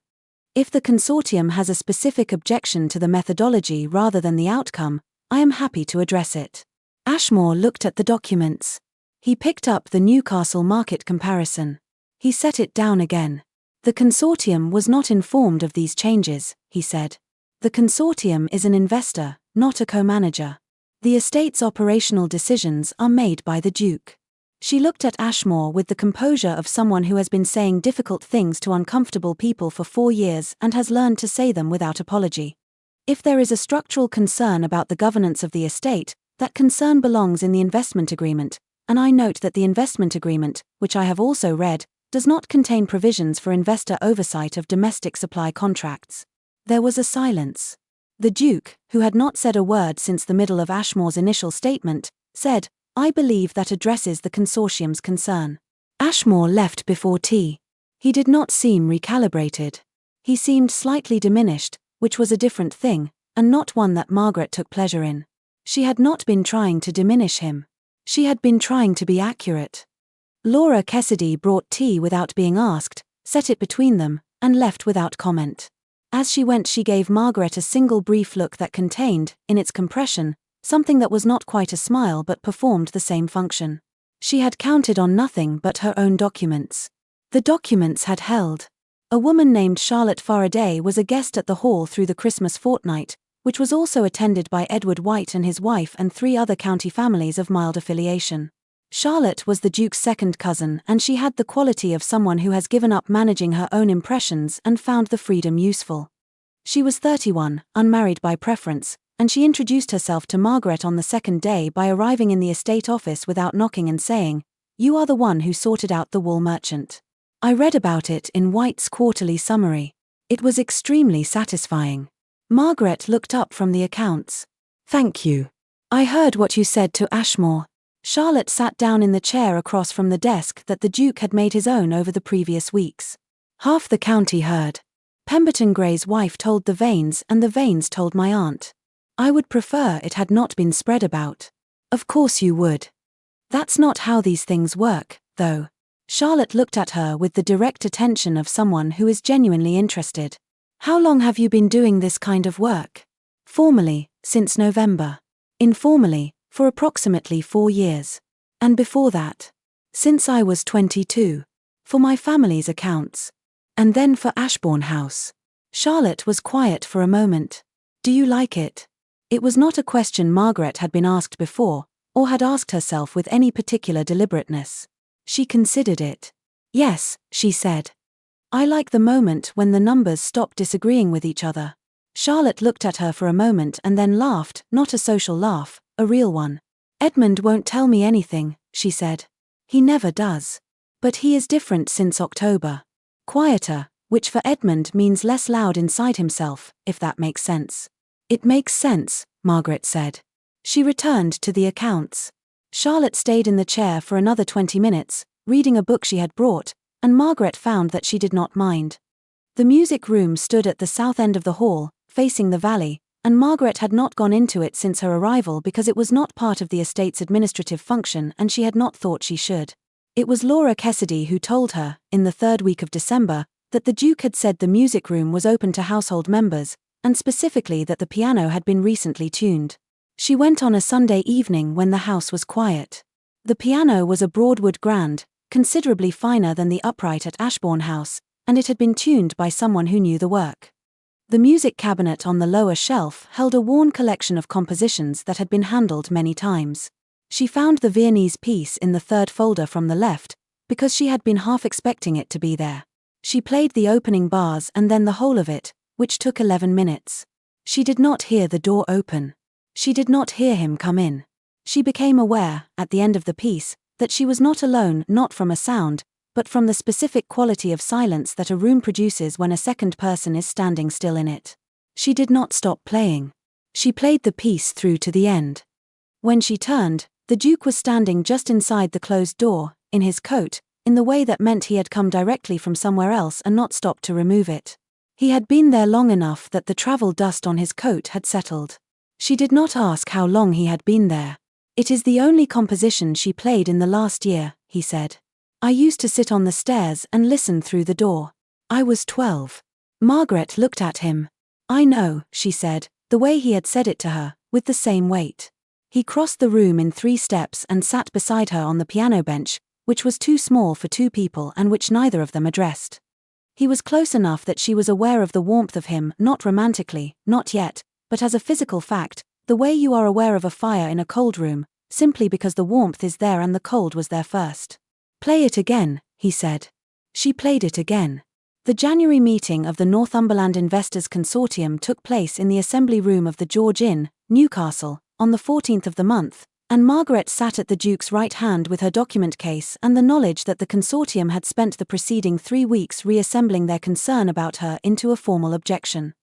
If the consortium has a specific objection to the methodology rather than the outcome, I am happy to address it. Ashmore looked at the documents. He picked up the Newcastle market comparison. He set it down again. The consortium was not informed of these changes, he said. The consortium is an investor, not a co-manager. The estate's operational decisions are made by the Duke. She looked at Ashmore with the composure of someone who has been saying difficult things to uncomfortable people for 4 years and has learned to say them without apology. If there is a structural concern about the governance of the estate, that concern belongs in the investment agreement, and I note that the investment agreement, which I have also read, does not contain provisions for investor oversight of domestic supply contracts. There was a silence. The Duke, who had not said a word since the middle of Ashmore's initial statement, said, "I believe that addresses the consortium's concern." Ashmore left before tea. He did not seem recalibrated. He seemed slightly diminished, which was a different thing, and not one that Margaret took pleasure in. She had not been trying to diminish him. She had been trying to be accurate. Laura Cassidy brought tea without being asked, set it between them, and left without comment. As she went, she gave Margaret a single brief look that contained, in its compression, something that was not quite a smile but performed the same function. She had counted on nothing but her own documents. The documents had held. A woman named Charlotte Faraday was a guest at the hall through the Christmas fortnight, which was also attended by Edward White and his wife and 3 other county families of mild affiliation. Charlotte was the Duke's second cousin, and she had the quality of someone who has given up managing her own impressions and found the freedom useful. She was 31, unmarried by preference, and she introduced herself to Margaret on the second day by arriving in the estate office without knocking and saying, "You are the one who sorted out the wool merchant. I read about it in White's quarterly summary. It was extremely satisfying." Margaret looked up from the accounts. "Thank you. I heard what you said to Ashmore." Charlotte sat down in the chair across from the desk that the Duke had made his own over the previous weeks. "Half the county heard. Pemberton Gray's wife told the Vanes and the Vanes told my aunt. I would prefer it had not been spread about." "Of course you would. That's not how these things work, though." Charlotte looked at her with the direct attention of someone who is genuinely interested. "How long have you been doing this kind of work?" "Formally, since November. Informally, for approximately 4 years. And before that? Since I was 22. For my family's accounts. And then for Ashbourne House." Charlotte was quiet for a moment. "Do you like it?" It was not a question Margaret had been asked before, or had asked herself with any particular deliberateness. She considered it. "Yes," she said. "I like the moment when the numbers stop disagreeing with each other." Charlotte looked at her for a moment and then laughed, not a social laugh, a real one. "Edmund won't tell me anything," she said. "He never does. But he is different since October. Quieter, which for Edmund means less loud inside himself, if that makes sense." "It makes sense," Margaret said. She returned to the accounts. Charlotte stayed in the chair for another 20 minutes, reading a book she had brought, and Margaret found that she did not mind. The music room stood at the south end of the hall, facing the valley, and Margaret had not gone into it since her arrival because it was not part of the estate's administrative function and she had not thought she should. It was Laura Cassidy who told her, in the 3rd week of December, that the Duke had said the music room was open to household members, and specifically that the piano had been recently tuned. She went on a Sunday evening when the house was quiet. The piano was a Broadwood Grand, considerably finer than the upright at Ashbourne House, and it had been tuned by someone who knew the work. The music cabinet on the lower shelf held a worn collection of compositions that had been handled many times. She found the Viennese piece in the 3rd folder from the left, because she had been half expecting it to be there. She played the opening bars and then the whole of it, which took 11 minutes. She did not hear the door open. She did not hear him come in. She became aware, at the end of the piece, that she was not alone, not from a sound, but from the specific quality of silence that a room produces when a second person is standing still in it. She did not stop playing. She played the piece through to the end. When she turned, the Duke was standing just inside the closed door, in his coat, in the way that meant he had come directly from somewhere else and not stopped to remove it. He had been there long enough that the travel dust on his coat had settled. She did not ask how long he had been there. "It is the only composition she played in the last year," he said. "I used to sit on the stairs and listen through the door. I was 12. Margaret looked at him. "I know," she said, the way he had said it to her, with the same weight. He crossed the room in 3 steps and sat beside her on the piano bench, which was too small for 2 people and which neither of them addressed. He was close enough that she was aware of the warmth of him, not romantically, not yet, but as a physical fact, the way you are aware of a fire in a cold room, simply because the warmth is there and the cold was there first. "Play it again," he said. She played it again. The January meeting of the Northumberland Investors Consortium took place in the Assembly Room of the George Inn, Newcastle, on the 14th of the month, and Margaret sat at the Duke's right hand with her document case and the knowledge that the consortium had spent the preceding 3 weeks reassembling their concern about her into a formal objection.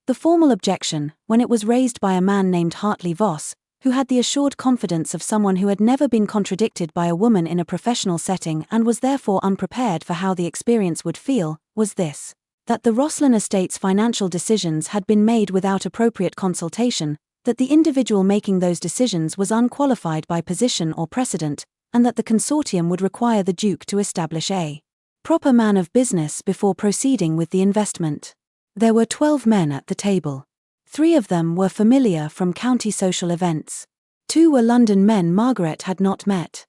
The formal objection, when it was raised by a man named Hartley Voss, who had the assured confidence of someone who had never been contradicted by a woman in a professional setting and was therefore unprepared for how the experience would feel, was this: that the Roslin estate's financial decisions had been made without appropriate consultation, that the individual making those decisions was unqualified by position or precedent, and that the consortium would require the Duke to establish a proper man of business before proceeding with the investment. There were 12 men at the table. 3 of them were familiar from county social events. 2 were London men Margaret had not met.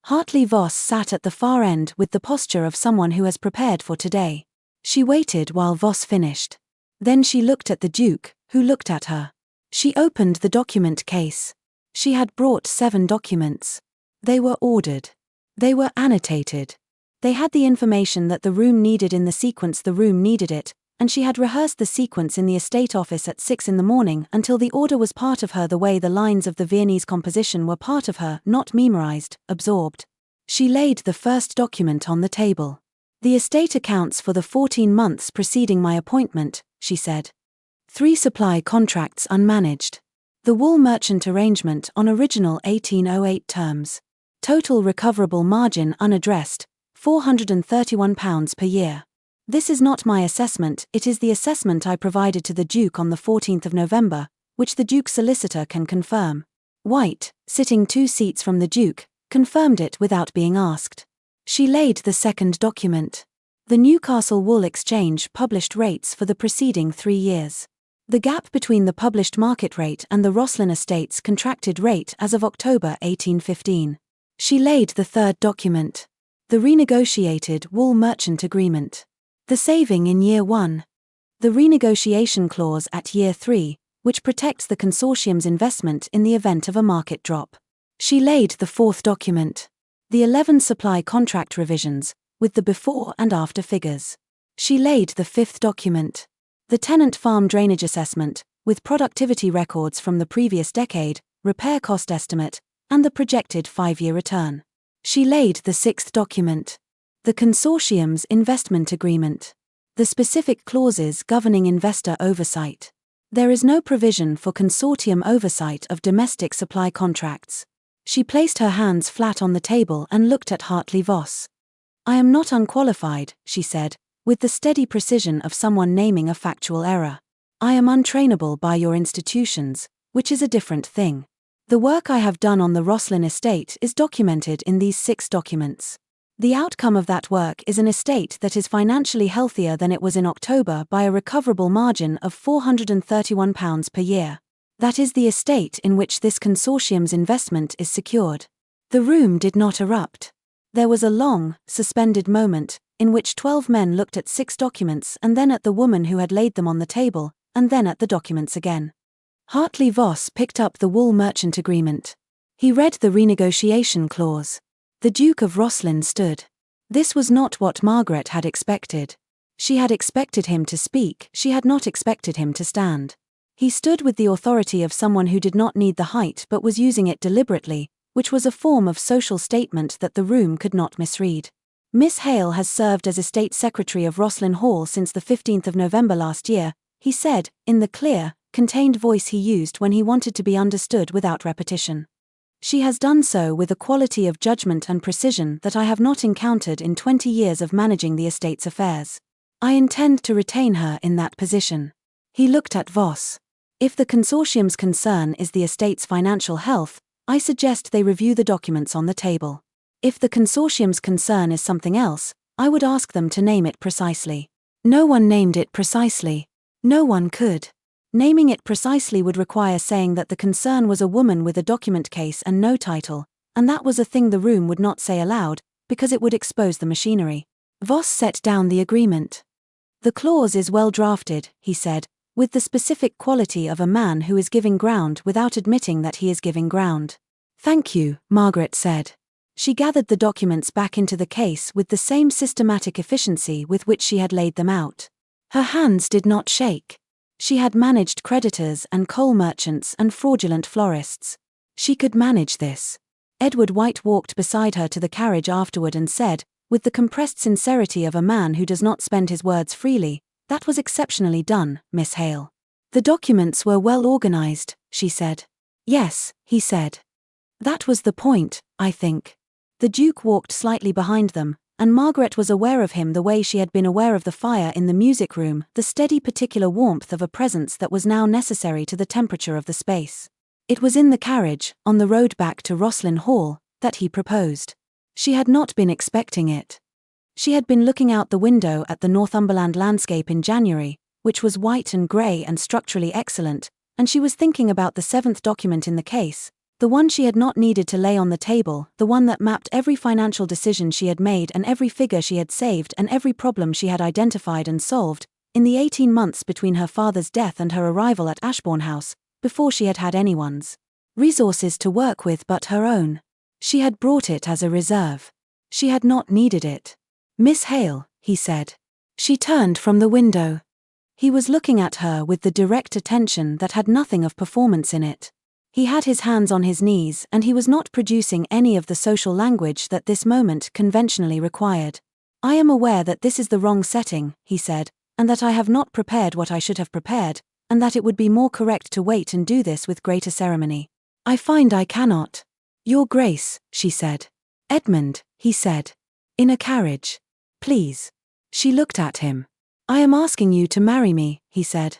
Hartley Voss sat at the far end with the posture of someone who has prepared for today. She waited while Voss finished. Then she looked at the Duke, who looked at her. She opened the document case. She had brought 7 documents. They were ordered. They were annotated. They had the information that the room needed in the sequence the room needed it, and she had rehearsed the sequence in the estate office at 6 in the morning until the order was part of her the way the lines of the Viennese composition were part of her, not memorized, absorbed. She laid the first document on the table. The estate accounts for the 14 months preceding my appointment, she said. 3 supply contracts unmanaged. The wool merchant arrangement on original 1808 terms. Total recoverable margin unaddressed, £431 per year. This is not my assessment, it is the assessment I provided to the Duke on the 14th of November, which the Duke's solicitor can confirm. White, sitting 2 seats from the Duke, confirmed it without being asked. She laid the second document. The Newcastle Wool Exchange published rates for the preceding 3 years. The gap between the published market rate and the Roslin Estates contracted rate as of October 1815. She laid the third document. The renegotiated wool merchant agreement. The saving in year 1. The renegotiation clause at year 3, which protects the consortium's investment in the event of a market drop. She laid the fourth document. The 11 supply contract revisions, with the before and after figures. She laid the fifth document. The tenant farm drainage assessment, with productivity records from the previous decade, repair cost estimate, and the projected 5-year return. She laid the sixth document. The consortium's investment agreement. The specific clauses governing investor oversight. There is no provision for consortium oversight of domestic supply contracts. She placed her hands flat on the table and looked at Hartley Voss. I am not unqualified, she said, with the steady precision of someone naming a factual error. I am untrainable by your institutions, which is a different thing. The work I have done on the Roslin estate is documented in these 6 documents. The outcome of that work is an estate that is financially healthier than it was in October by a recoverable margin of £431 per year. That is the estate in which this consortium's investment is secured. The room did not erupt. There was a long, suspended moment, in which 12 men looked at 6 documents and then at the woman who had laid them on the table, and then at the documents again. Hartley Voss picked up the wool merchant agreement. He read the renegotiation clause. The Duke of Roslin stood. This was not what Margaret had expected. She had expected him to speak, she had not expected him to stand. He stood with the authority of someone who did not need the height but was using it deliberately, which was a form of social statement that the room could not misread. Miss Hale has served as Estate Secretary of Roslin Hall since the 15th of November last year, he said, in the clear, contained voice he used when he wanted to be understood without repetition. She has done so with a quality of judgment and precision that I have not encountered in 20 years of managing the estate's affairs. I intend to retain her in that position. He looked at Voss. If the consortium's concern is the estate's financial health, I suggest they review the documents on the table. If the consortium's concern is something else, I would ask them to name it precisely. No one named it precisely. No one could. Naming it precisely would require saying that the concern was a woman with a document case and no title, and that was a thing the room would not say aloud, because it would expose the machinery. Voss set down the agreement. The clause is well drafted, he said, with the specific quality of a man who is giving ground without admitting that he is giving ground. Thank you, Margaret said. She gathered the documents back into the case with the same systematic efficiency with which she had laid them out. Her hands did not shake. She had managed creditors and coal merchants and fraudulent florists. She could manage this. Edward White walked beside her to the carriage afterward and said, with the compressed sincerity of a man who does not spend his words freely, "That was exceptionally done, Miss Hale." The documents were well organized, she said. Yes, he said. That was the point, I think. The Duke walked slightly behind them, and Margaret was aware of him the way she had been aware of the fire in the music room, the steady particular warmth of a presence that was now necessary to the temperature of the space. It was in the carriage, on the road back to Rosslyn Hall, that he proposed. She had not been expecting it. She had been looking out the window at the Northumberland landscape in January, which was white and grey and structurally excellent, and she was thinking about the seventh document in the case, the one she had not needed to lay on the table, the one that mapped every financial decision she had made and every figure she had saved and every problem she had identified and solved, in the 18 months between her father's death and her arrival at Ashbourne House, before she had had anyone's resources to work with but her own. She had brought it as a reserve. She had not needed it. "Miss Hale," he said. She turned from the window. He was looking at her with the direct attention that had nothing of performance in it. He had his hands on his knees and he was not producing any of the social language that this moment conventionally required. "I am aware that this is the wrong setting," he said, "and that I have not prepared what I should have prepared, and that it would be more correct to wait and do this with greater ceremony. I find I cannot." "Your Grace," she said. "Edmund," he said. "In a carriage. Please." She looked at him. "I am asking you to marry me," he said.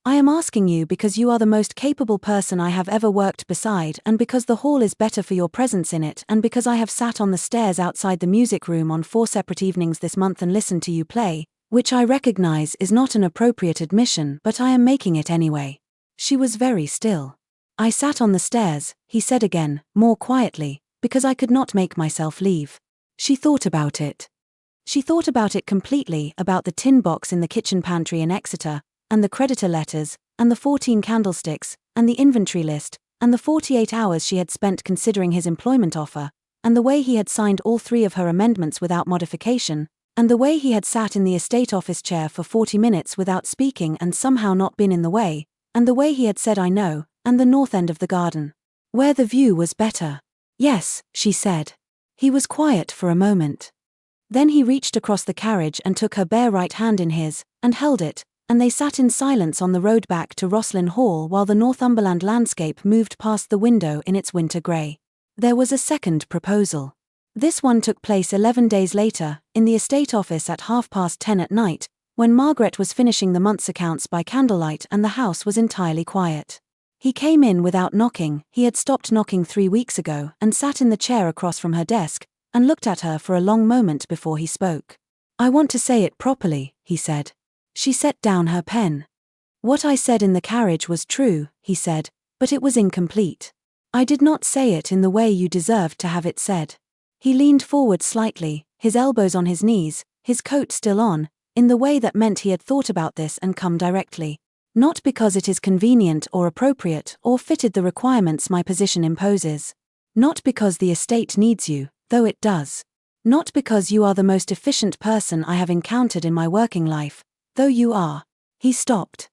"I am asking you because you are the most capable person I have ever worked beside and because the hall is better for your presence in it and because I have sat on the stairs outside the music room on 4 separate evenings this month and listened to you play, which I recognize is not an appropriate admission but I am making it anyway." She was very still. "I sat on the stairs," he said again, more quietly, "because I could not make myself leave." She thought about it. She thought about it completely, about the tin box in the kitchen pantry in Exeter, and the creditor letters, and the 14 candlesticks, and the inventory list, and the 48 hours she had spent considering his employment offer, and the way he had signed all 3 of her amendments without modification, and the way he had sat in the estate office chair for 40 minutes without speaking and somehow not been in the way, and the way he had said "I know," and the north end of the garden, where the view was better. "Yes," she said. He was quiet for a moment. Then he reached across the carriage and took her bare right hand in his, and held it, and they sat in silence on the road back to Rosslyn Hall while the Northumberland landscape moved past the window in its winter grey. There was a second proposal. This one took place 11 days later, in the estate office at 10:30 at night, when Margaret was finishing the month's accounts by candlelight and the house was entirely quiet. He came in without knocking. He had stopped knocking 3 weeks ago and sat in the chair across from her desk, and looked at her for a long moment before he spoke. "I want to say it properly," he said. She set down her pen. "What I said in the carriage was true," he said, "but it was incomplete. I did not say it in the way you deserved to have it said." He leaned forward slightly, his elbows on his knees, his coat still on, in the way that meant he had thought about this and come directly. "Not because it is convenient or appropriate or fitted the requirements my position imposes. Not because the estate needs you, though it does. Not because you are the most efficient person I have encountered in my working life, though you are." He stopped.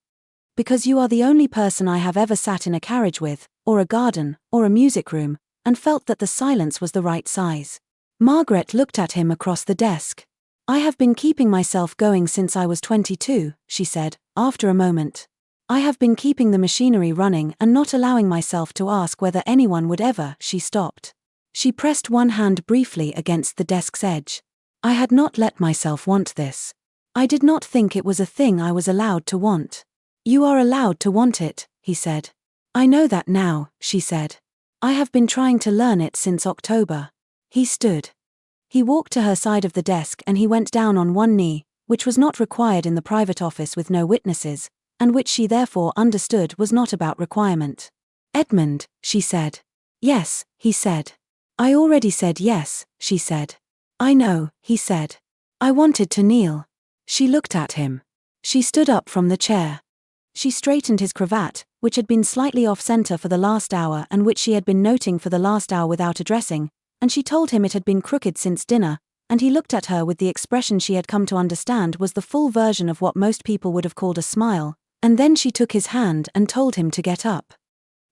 "Because you are the only person I have ever sat in a carriage with, or a garden, or a music room, and felt that the silence was the right size." Margaret looked at him across the desk. "I have been keeping myself going since I was 22, she said, after a moment. "I have been keeping the machinery running and not allowing myself to ask whether anyone would ever." She stopped. She pressed one hand briefly against the desk's edge. "I had not let myself want this. I did not think it was a thing I was allowed to want." "You are allowed to want it," he said. "I know that now," she said. "I have been trying to learn it since October." He stood. He walked to her side of the desk and he went down on one knee, which was not required in the private office with no witnesses, and which she therefore understood was not about requirement. "Edmund," she said. "Yes," he said. "I already said yes," she said. "I know," he said. "I wanted to kneel." She looked at him. She stood up from the chair. She straightened his cravat, which had been slightly off-center for the last hour and which she had been noting for the last hour without addressing, and she told him it had been crooked since dinner, and he looked at her with the expression she had come to understand was the full version of what most people would have called a smile, and then she took his hand and told him to get up.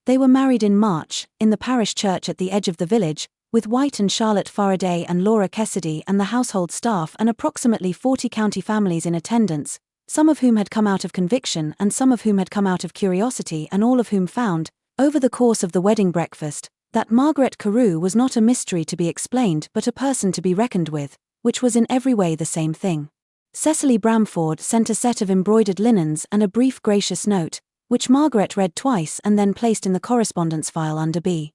They were married in March, in the parish church at the edge of the village, with White and Charlotte Faraday and Laura Kessedy and the household staff and approximately 40 county families in attendance, some of whom had come out of conviction and some of whom had come out of curiosity and all of whom found, over the course of the wedding breakfast, that Margaret Carew was not a mystery to be explained but a person to be reckoned with, which was in every way the same thing. Cecily Bramford sent a set of embroidered linens and a brief gracious note, which Margaret read twice and then placed in the correspondence file under B.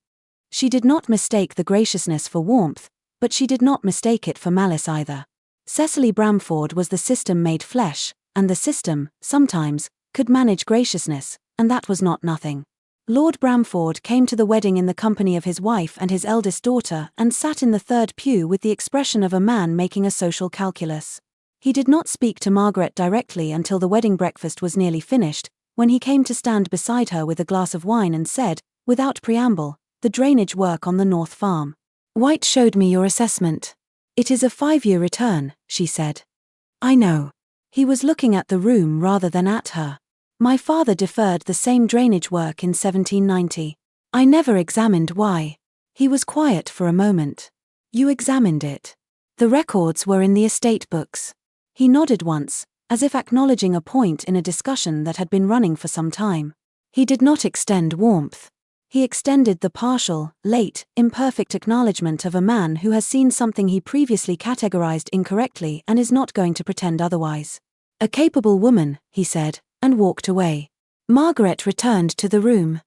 She did not mistake the graciousness for warmth, but she did not mistake it for malice either. Cecily Bramford was the system made flesh, and the system, sometimes, could manage graciousness, and that was not nothing. Lord Bramford came to the wedding in the company of his wife and his eldest daughter and sat in the third pew with the expression of a man making a social calculus. He did not speak to Margaret directly until the wedding breakfast was nearly finished, when he came to stand beside her with a glass of wine and said, without preamble, "The drainage work on the North Farm. White showed me your assessment. It is a 5-year return," she said. "I know." He was looking at the room rather than at her. "My father deferred the same drainage work in 1790. I never examined why." He was quiet for a moment. "You examined it. The records were in the estate books." He nodded once, as if acknowledging a point in a discussion that had been running for some time. He did not extend warmth. He extended the partial, late, imperfect acknowledgement of a man who has seen something he previously categorized incorrectly and is not going to pretend otherwise. "A capable woman," he said, and walked away. Margaret returned to the room.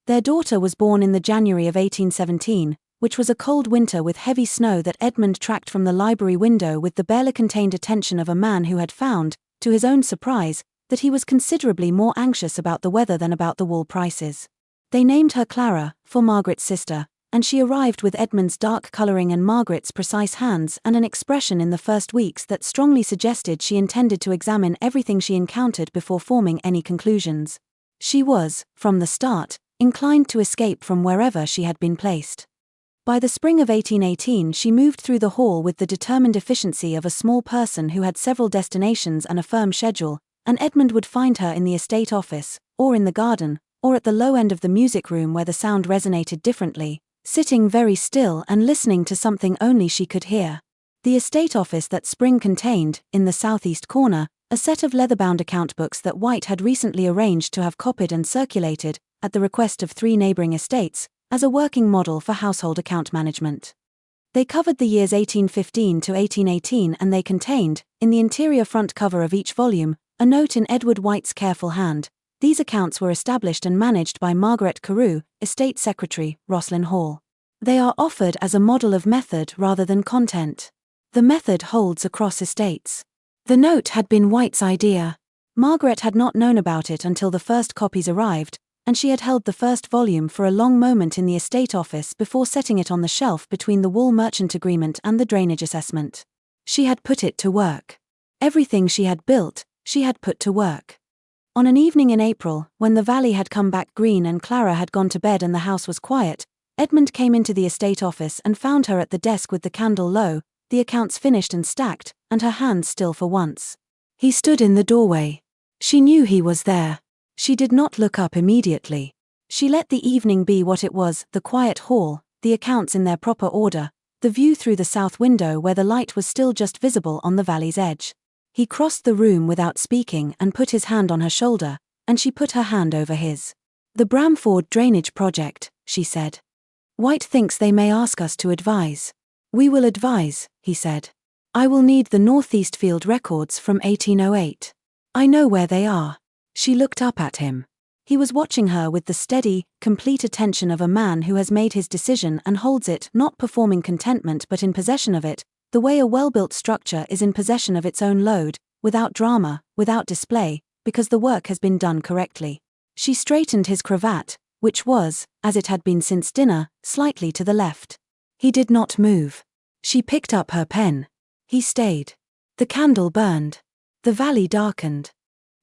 Their daughter was born in the January of 1817, which was a cold winter with heavy snow that Edmund tracked from the library window with the barely contained attention of a man who had found, to his own surprise, that he was considerably more anxious about the weather than about the wool prices. They named her Clara, for Margaret's sister, and she arrived with Edmund's dark colouring and Margaret's precise hands and an expression in the first weeks that strongly suggested she intended to examine everything she encountered before forming any conclusions. She was, from the start, inclined to escape from wherever she had been placed. By the spring of 1818 she moved through the hall with the determined efficiency of a small person who had several destinations and a firm schedule, and Edmund would find her in the estate office, or in the garden, or at the low end of the music room where the sound resonated differently, sitting very still and listening to something only she could hear. The estate office that spring contained, in the southeast corner, a set of leather-bound account books that White had recently arranged to have copied and circulated, at the request of 3 neighbouring estates, as a working model for household account management. They covered the years 1815 to 1818 and they contained, in the interior front cover of each volume, a note in Edward White's careful hand. These accounts were established and managed by Margaret Carew, Estate Secretary, Roslyn Hall. They are offered as a model of method rather than content. The method holds across estates. The note had been White's idea. Margaret had not known about it until the first copies arrived, and she had held the first volume for a long moment in the estate office before setting it on the shelf between the wool merchant agreement and the drainage assessment. She had put it to work. Everything she had built, she had put to work. On an evening in April, when the valley had come back green and Clara had gone to bed and the house was quiet, Edmund came into the estate office and found her at the desk with the candle low, the accounts finished and stacked, and her hands still for once. He stood in the doorway. She knew he was there. She did not look up immediately. She let the evening be what it was, the quiet hall, the accounts in their proper order, the view through the south window where the light was still just visible on the valley's edge. He crossed the room without speaking and put his hand on her shoulder, and she put her hand over his. "The Bramford drainage project," she said. "White thinks they may ask us to advise." "We will advise," he said. "I will need the Northeast Field records from 1808. I know where they are." She looked up at him. He was watching her with the steady, complete attention of a man who has made his decision and holds it, not performing contentment but in possession of it, the way a well-built structure is in possession of its own load, without drama, without display, because the work has been done correctly. She straightened his cravat, which was, as it had been since dinner, slightly to the left. He did not move. She picked up her pen. He stayed. The candle burned. The valley darkened.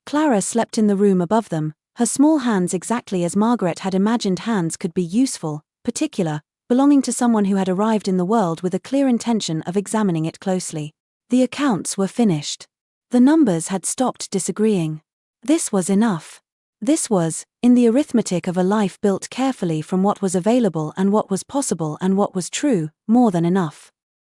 Clara slept in the room above them, her small hands exactly as Margaret had imagined hands could be useful, particular, belonging to someone who had arrived in the world with a clear intention of examining it closely. The accounts were finished. The numbers had stopped disagreeing. This was enough. This was, in the arithmetic of a life built carefully from what was available and what was possible and what was true, more than enough.